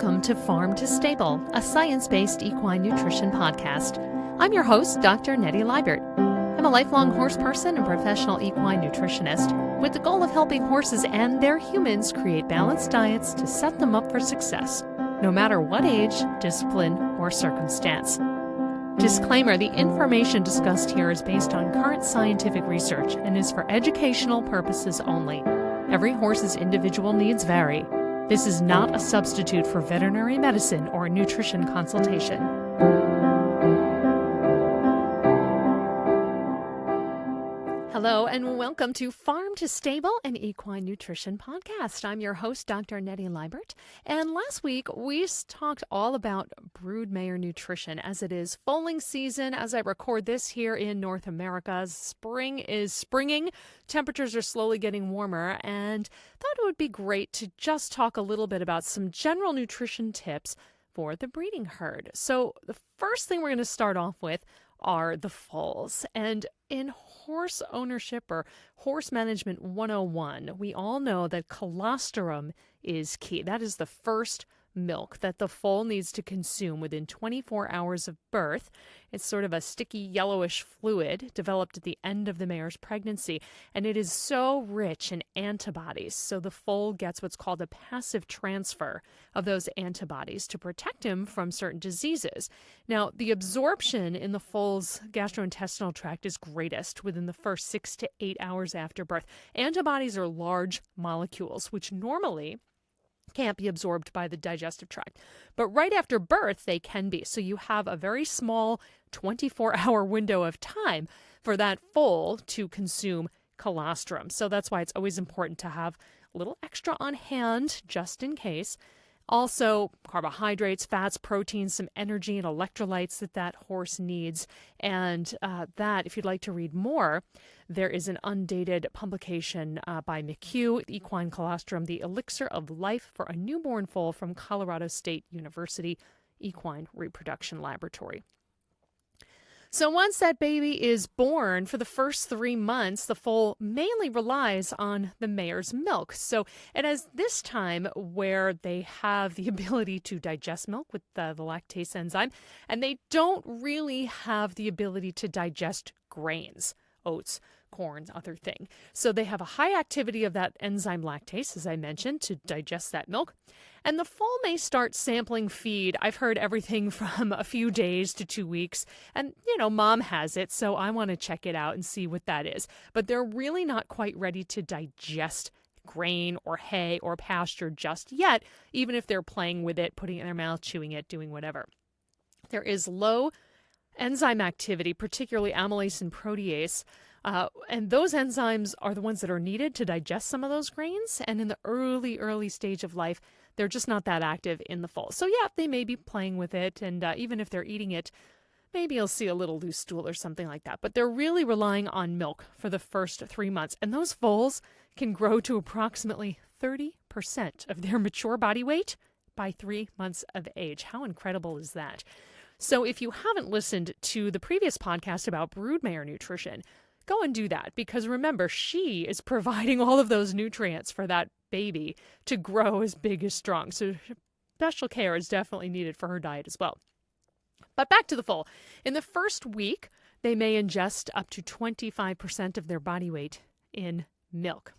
Welcome to Farm to Stable, a science-based equine nutrition podcast. I'm your host, Dr. Nettie Liebert. I'm a lifelong horse person and professional equine nutritionist with the goal of helping horses and their humans create balanced diets to set them up for success, no matter what age, discipline, or circumstance. Disclaimer, the information discussed here is based on current scientific research and is for educational purposes only. Every horse's individual needs vary. This is not a substitute for veterinary medicine or nutrition consultation. Hello and welcome to Farm to Stable, an equine nutrition podcast. I'm your host, Dr. Nettie Liebert, and last week we talked all about broodmare nutrition as it is foaling season. As I record this here in North America, spring is springing, temperatures are slowly getting warmer, and thought it would be great to just talk a little bit about some general nutrition tips for the breeding herd. So the first thing we're going to start off with are the foals. And in horse ownership or horse management 101, we all know that colostrum is key. That is the first milk that the foal needs to consume within 24 hours of birth. It's sort of a sticky yellowish fluid developed at the end of the mare's pregnancy, and it is so rich in antibodies. So the foal gets what's called a passive transfer of those antibodies to protect him from certain diseases. Now, the absorption in the foal's gastrointestinal tract is greatest within the first 6 to 8 hours after birth. Antibodies are large molecules, which normally can't be absorbed by the digestive tract. But right after birth, they can be. So you have a very small 24-hour window of time for that foal to consume colostrum. So that's why it's always important to have a little extra on hand just in case. Also, carbohydrates, fats, proteins, some energy and electrolytes that horse needs. And that, if you'd like to read more, there is an undated publication by McHugh, Equine Colostrum, The Elixir of Life for a Newborn Foal from Colorado State University Equine Reproduction Laboratory. So once that baby is born, for the first 3 months, the foal mainly relies on the mare's milk. So it is this time where they have the ability to digest milk with the lactase enzyme, and they don't really have the ability to digest grains, oats, corn, other thing. So they have a high activity of that enzyme lactase, as I mentioned, to digest that milk. And the foal may start sampling feed. I've heard everything from a few days to 2 weeks. And, mom has it, so I want to check it out and see what that is. But they're really not quite ready to digest grain or hay or pasture just yet, even if they're playing with it, putting it in their mouth, chewing it, doing whatever. There is low enzyme activity, particularly amylase and protease. And those enzymes are the ones that are needed to digest some of those grains. And in the early stage of life, they're just not that active in the foal. So yeah, they may be playing with it. And even if they're eating it, maybe you'll see a little loose stool or something like that. But they're really relying on milk for the first 3 months. And those foals can grow to approximately 30% of their mature body weight by 3 months of age. How incredible is that? So if you haven't listened to the previous podcast about broodmare nutrition, go and do that, because remember, she is providing all of those nutrients for that baby to grow as big as strong. So special care is definitely needed for her diet as well. But back to the foal. In the first week, they may ingest up to 25% of their body weight in milk.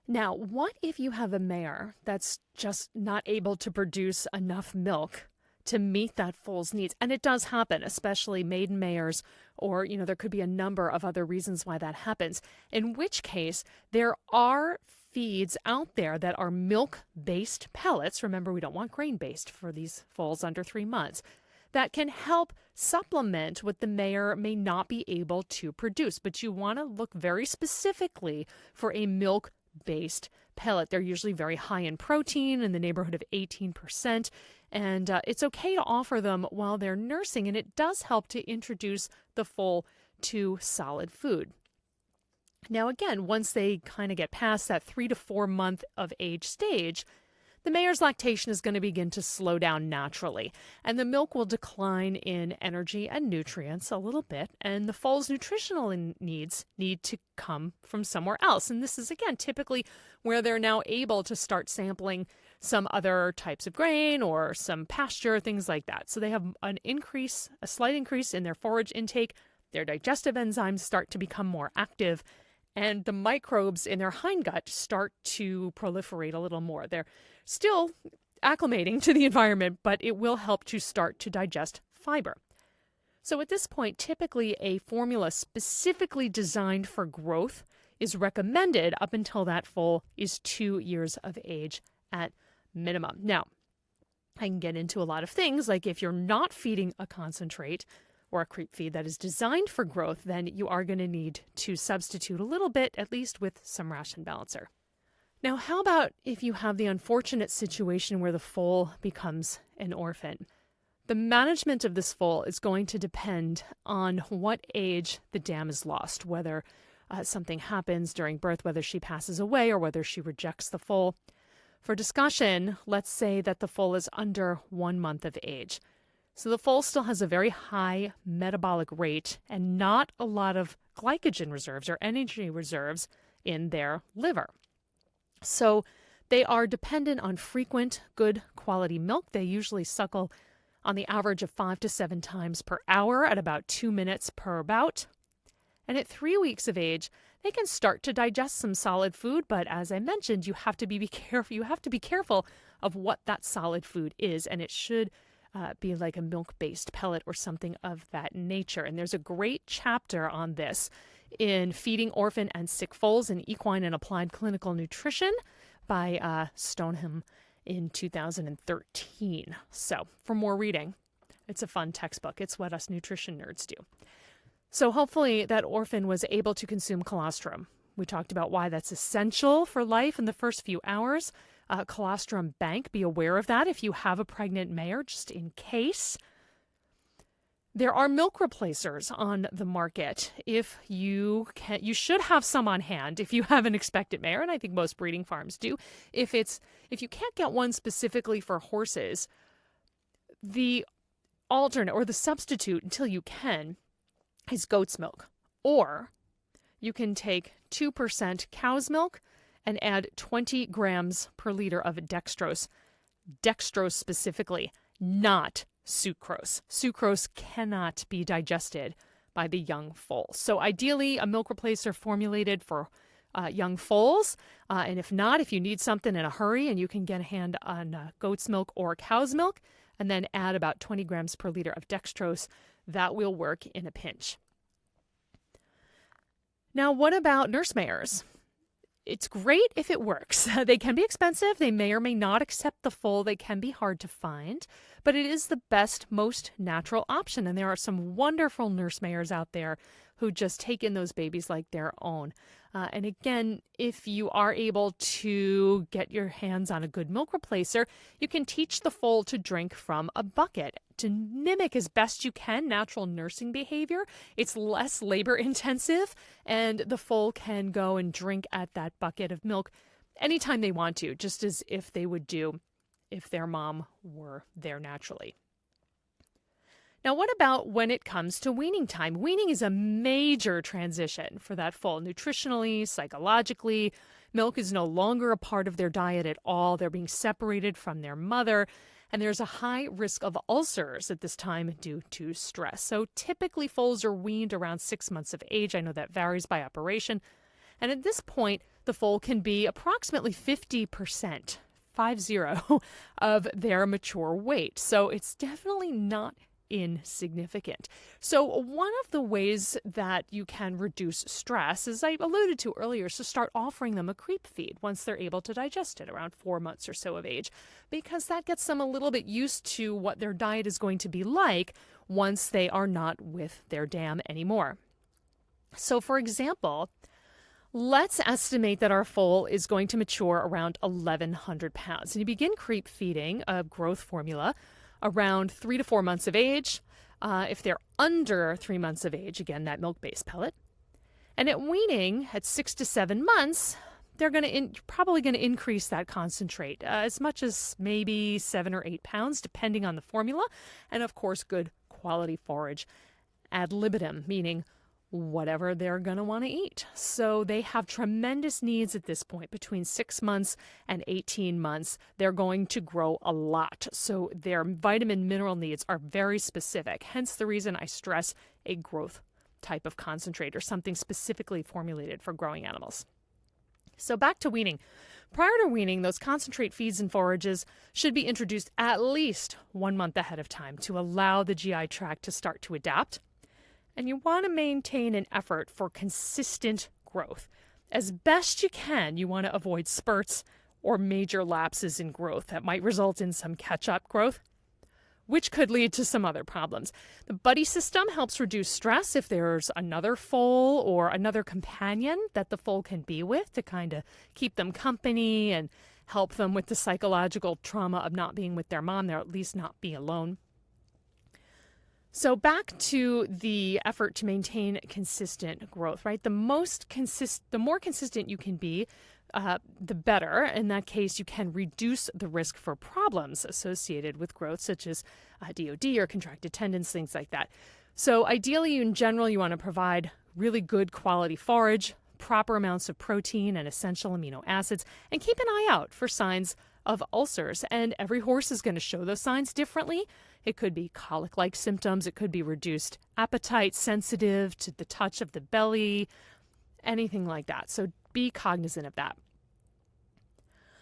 Now, what if you have a mare that's just not able to produce enough milk to meet that foal's needs? And it does happen, especially maiden mares, or, there could be a number of other reasons why that happens, in which case there are feeds out there that are milk-based pellets. Remember, we don't want grain-based for these foals under 3 months, that can help supplement what the mare may not be able to produce. But you want to look very specifically for a milk-based pellet. They're usually very high in protein, in the neighborhood of 18%. And it's okay to offer them while they're nursing, and it does help to introduce the foal to solid food. Now, again, once they kind of get past that 3 to 4 month of age stage, the mare's lactation is going to begin to slow down naturally, and the milk will decline in energy and nutrients a little bit, and the foal's nutritional needs need to come from somewhere else. And this is, again, typically where they're now able to start sampling some other types of grain or some pasture, things like that. So they have a slight increase in their forage intake. Their digestive enzymes start to become more active, and the microbes in their hindgut start to proliferate a little more. They're still acclimating to the environment, but it will help to start to digest fiber. So at this point, typically a formula specifically designed for growth is recommended up until that foal is 2 years of age at minimum. Now, I can get into a lot of things, like if you're not feeding a concentrate or a creep feed that is designed for growth, then you are going to need to substitute a little bit, at least with some ration balancer. Now, how about if you have the unfortunate situation where the foal becomes an orphan? The management of this foal is going to depend on what age the dam is lost, whether something happens during birth, whether she passes away or whether she rejects the foal. For discussion, let's say that the foal is under 1 month of age. So the foal still has a very high metabolic rate and not a lot of glycogen reserves or energy reserves in their liver. So they are dependent on frequent, good quality milk. They usually suckle on the average of 5 to 7 times per hour at about 2 minutes per bout. And at 3 weeks of age, they can start to digest some solid food, but as I mentioned, you have to be careful. You have to be careful of what that solid food is, and it should be like a milk-based pellet or something of that nature. And there's a great chapter on this in Feeding Orphan and Sick Foals in Equine and Applied Clinical Nutrition by Stoneham in 2013. So for more reading, it's a fun textbook. It's what us nutrition nerds do. So hopefully that orphan was able to consume colostrum. We talked about why that's essential for life in the first few hours. Colostrum bank, be aware of that if you have a pregnant mare, just in case. There are milk replacers on the market. If you should have some on hand if you have an expectant mare, and I think most breeding farms do. If you can't get one specifically for horses, the alternate or the substitute until you can is goat's milk. Or you can take 2% cow's milk and add 20 grams per liter of dextrose. Dextrose specifically, not sucrose. Sucrose cannot be digested by the young foal. So ideally, a milk replacer formulated for young foals. And if not, if you need something in a hurry and you can get a hand on goat's milk or cow's milk, and then add about 20 grams per liter of dextrose, that will work in a pinch. Now, what about nurse mares? It's great if it works. They can be expensive. They may or may not accept the foal. They can be hard to find, but it is the best, most natural option. And there are some wonderful nurse mares out there who just take in those babies like their own. And again, if you are able to get your hands on a good milk replacer, you can teach the foal to drink from a bucket to mimic as best you can natural nursing behavior. It's less labor intensive, and the foal can go and drink at that bucket of milk anytime they want to, just as if they would do if their mom were there naturally. Now, what about when it comes to weaning time? Weaning is a major transition for that foal, nutritionally, psychologically. Milk is no longer a part of their diet at all. They're being separated from their mother, and there's a high risk of ulcers at this time due to stress. So typically, foals are weaned around 6 months of age. I know that varies by operation. And at this point, the foal can be approximately 50%, 50, of their mature weight. So it's definitely not insignificant. So one of the ways that you can reduce stress, as I alluded to earlier, is to start offering them a creep feed once they're able to digest it around 4 months or so of age, because that gets them a little bit used to what their diet is going to be like once they are not with their dam anymore. So for example, let's estimate that our foal is going to mature around 1,100 pounds. And you begin creep feeding a growth formula around 3 to 4 months of age. If they're under 3 months of age, again, that milk-based pellet. And at weaning, at 6 to 7 months, they're probably going to increase that concentrate as much as maybe 7 or 8 pounds, depending on the formula. And of course, good quality forage ad libitum, meaning whatever they're going to want to eat. So they have tremendous needs at this point. Between 6 months and 18 months, they're going to grow a lot. So their vitamin mineral needs are very specific. Hence the reason I stress a growth type of concentrate or something specifically formulated for growing animals. So back to weaning. Prior to weaning, those concentrate feeds and forages should be introduced at least 1 month ahead of time to allow the GI tract to start to adapt. And you want to maintain an effort for consistent growth. As best you can, you want to avoid spurts or major lapses in growth that might result in some catch-up growth, which could lead to some other problems. The buddy system helps reduce stress if there's another foal or another companion that the foal can be with to kind of keep them company and help them with the psychological trauma of not being with their mom, or at least not be alone. So back to the effort to maintain consistent growth, right? The more consistent you can be, the better. In that case, you can reduce the risk for problems associated with growth, such as DOD or contracted tendons, things like that. So ideally, in general, you want to provide really good quality forage, proper amounts of protein and essential amino acids, and keep an eye out for signs of ulcers. And every horse is going to show those signs differently. It could be colic-like symptoms. It could be reduced appetite, sensitive to the touch of the belly, anything like that. So be cognizant of that.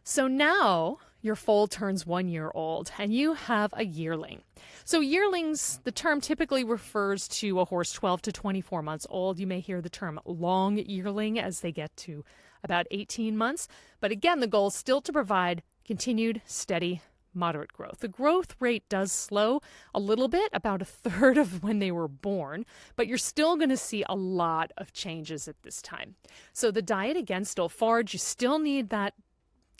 So now your foal turns 1 year old and you have a yearling. So yearlings, the term typically refers to a horse 12 to 24 months old. You may hear the term long yearling as they get to about 18 months. But again, the goal is still to provide continued, steady, moderate growth. The growth rate does slow a little bit, about a third of when they were born, but you're still going to see a lot of changes at this time. So the diet, again, still forage. You still need that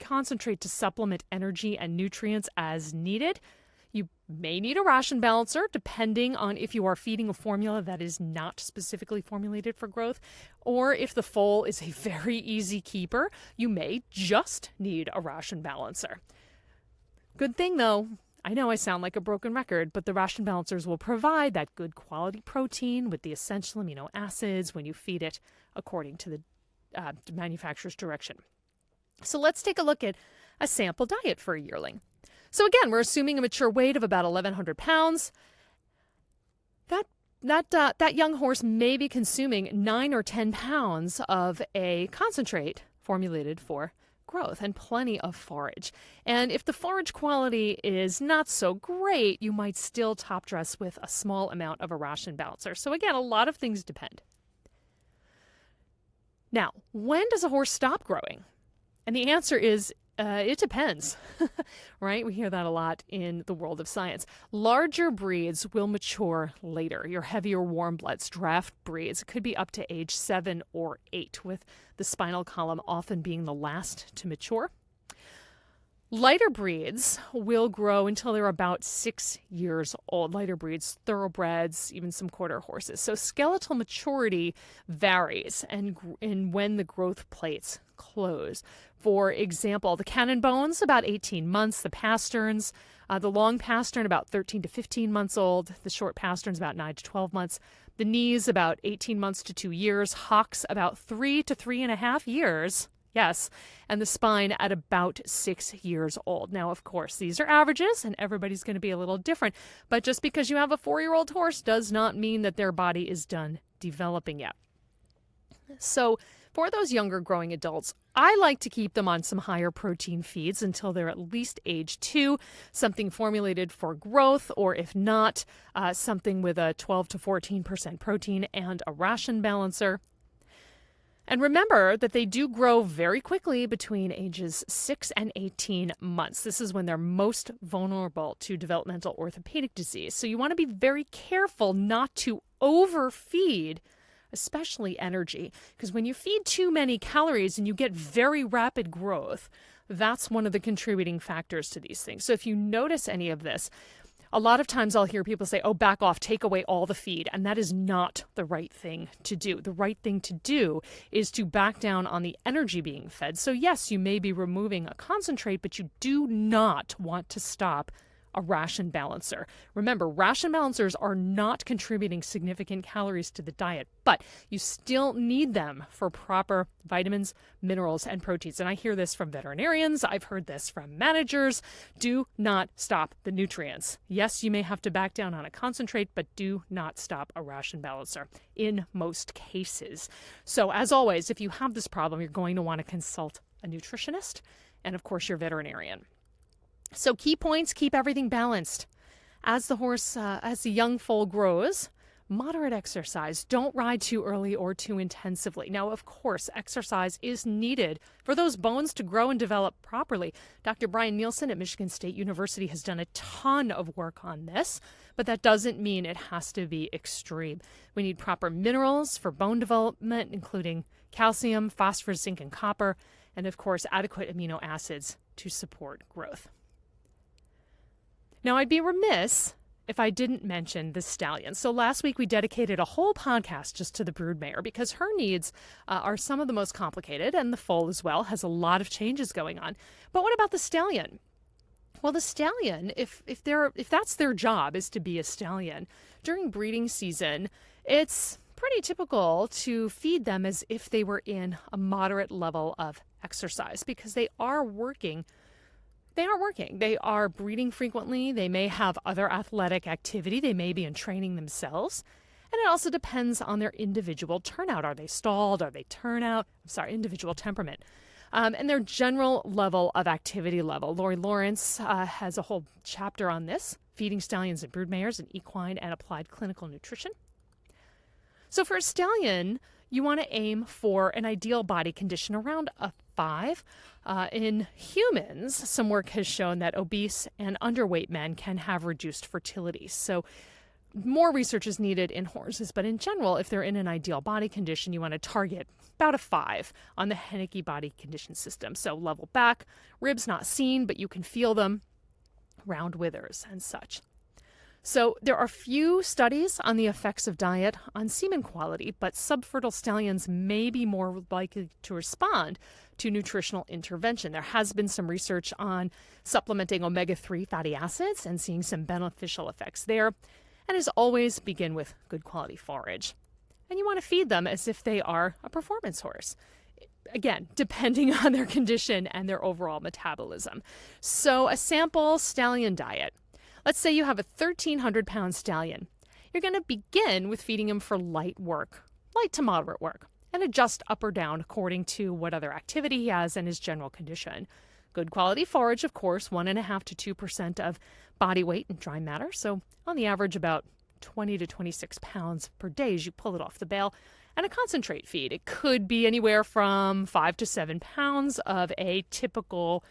concentrate to supplement energy and nutrients as needed. You may need a ration balancer depending on if you are feeding a formula that is not specifically formulated for growth, or if the foal is a very easy keeper, you may just need a ration balancer. Good thing, though, I know I sound like a broken record, but the ration balancers will provide that good quality protein with the essential amino acids when you feed it according to the manufacturer's direction. So let's take a look at a sample diet for a yearling. So again, we're assuming a mature weight of about 1,100 pounds. That young horse may be consuming 9 or 10 pounds of a concentrate formulated for growth and plenty of forage. And if the forage quality is not so great, you might still top dress with a small amount of a ration balancer. So again, a lot of things depend. Now, when does a horse stop growing? And the answer is it depends, right? We hear that a lot in the world of science. Larger breeds will mature later. Your heavier warm bloods, draft breeds, could be up to age 7 or 8, with the spinal column often being the last to mature. Lighter breeds will grow until they're about 6 years old. Lighter breeds, thoroughbreds, even some quarter horses. So skeletal maturity varies and in when the growth plates close. For example, the cannon bones, about 18 months. The pasterns, the long pastern, about 13 to 15 months old. The short pasterns, about 9 to 12 months. The knees, about 18 months to 2 years. Hocks, about 3 to 3.5 years. Yes, and the spine at about 6 years old. Now, of course, these are averages, and everybody's going to be a little different. But just because you have a 4-year-old horse does not mean that their body is done developing yet. So for those younger growing adults, I like to keep them on some higher protein feeds until they're at least age 2, something formulated for growth, or if not, something with a 12 to 14% protein and a ration balancer. And remember that they do grow very quickly between ages 6 and 18 months. This is when they're most vulnerable to developmental orthopedic disease. So you want to be very careful not to overfeed, especially energy, because when you feed too many calories and you get very rapid growth, that's one of the contributing factors to these things. So if you notice any of this, a lot of times I'll hear people say, oh, back off, take away all the feed. And that is not the right thing to do. The right thing to do is to back down on the energy being fed. So yes, you may be removing a concentrate, but you do not want to stop a ration balancer. Remember, ration balancers are not contributing significant calories to the diet, but you still need them for proper vitamins, minerals, and proteins. And I hear this from veterinarians. I've heard this from managers. Do not stop the nutrients. Yes, you may have to back down on a concentrate, but do not stop a ration balancer in most cases. So as always, if you have this problem, you're going to want to consult a nutritionist and, of course, your veterinarian. So key points, keep everything balanced. As the young foal grows, moderate exercise. Don't ride too early or too intensively. Now, of course, exercise is needed for those bones to grow and develop properly. Dr. Brian Nielsen at Michigan State University has done a ton of work on this, but that doesn't mean it has to be extreme. We need proper minerals for bone development, including calcium, phosphorus, zinc, and copper, and of course, adequate amino acids to support growth. Now, I'd be remiss if I didn't mention the stallion. So last week we dedicated a whole podcast just to the broodmare because her needs are some of the most complicated, and the foal as well has a lot of changes going on. But what about the stallion? Well, the stallion, if that's their job, is to be a stallion, during breeding season, it's pretty typical to feed them as if they were in a moderate level of exercise because they are working. They are breeding frequently. They may have other athletic activity. They may be in training themselves. And it also depends on their individual turnout. Are they stalled? Are they individual temperament. And their general level of activity level. Lori Lawrence has a whole chapter on this, feeding stallions and broodmares in equine and applied clinical nutrition. So for a stallion, you want to aim for an ideal body condition around a 5. In humans, some work has shown that obese and underweight men can have reduced fertility. So more research is needed in horses, but in general, if they're in an ideal body condition, you want to target about a 5 on the Henneke body condition system. So level back, ribs not seen, but you can feel them, round withers and such. So there are few studies on the effects of diet on semen quality, but subfertile stallions may be more likely to respond to nutritional intervention. There has been some research on supplementing omega-3 fatty acids and seeing some beneficial effects there. And as always, begin with good quality forage. And you want to feed them as if they are a performance horse. Again, depending on their condition and their overall metabolism. So a sample stallion diet. Let's say you have a 1,300-pound stallion. You're going to begin with feeding him for light to moderate work, and adjust up or down according to what other activity he has and his general condition. Good quality forage, of course, 1.5% to 2% of body weight in dry matter. So on the average, about 20 to 26 pounds per day as you pull it off the bale. And a concentrate feed. It could be anywhere from 5 to 7 pounds of a typical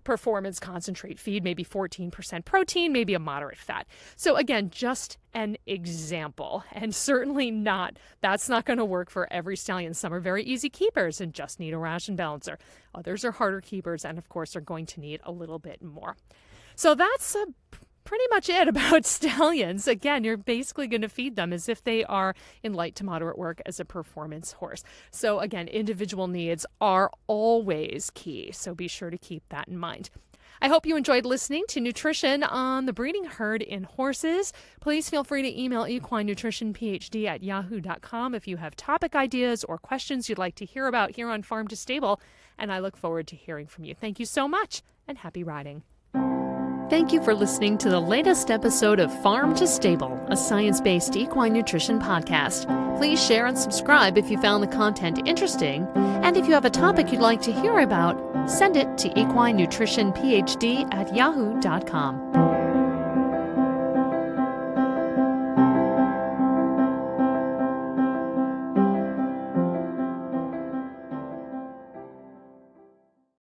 performance concentrate feed, maybe 14% protein, maybe a moderate fat. So again, just an example, and certainly that's not going to work for every stallion. Some are very easy keepers and just need a ration balancer. Others are harder keepers and of course are going to need a little bit more. So that's pretty much it about stallions. Again, you're basically going to feed them as if they are in light to moderate work as a performance horse. So again, individual needs are always key. So be sure to keep that in mind. I hope you enjoyed listening to Nutrition on the Breeding Herd in Horses. Please feel free to email equinenutritionphd@yahoo.com if you have topic ideas or questions you'd like to hear about here on Farm to Stable. And I look forward to hearing from you. Thank you so much and happy riding. Thank you for listening to the latest episode of Farm to Stable, a science-based equine nutrition podcast. Please share and subscribe if you found the content interesting. And if you have a topic you'd like to hear about, send it to equinenutritionphd@yahoo.com.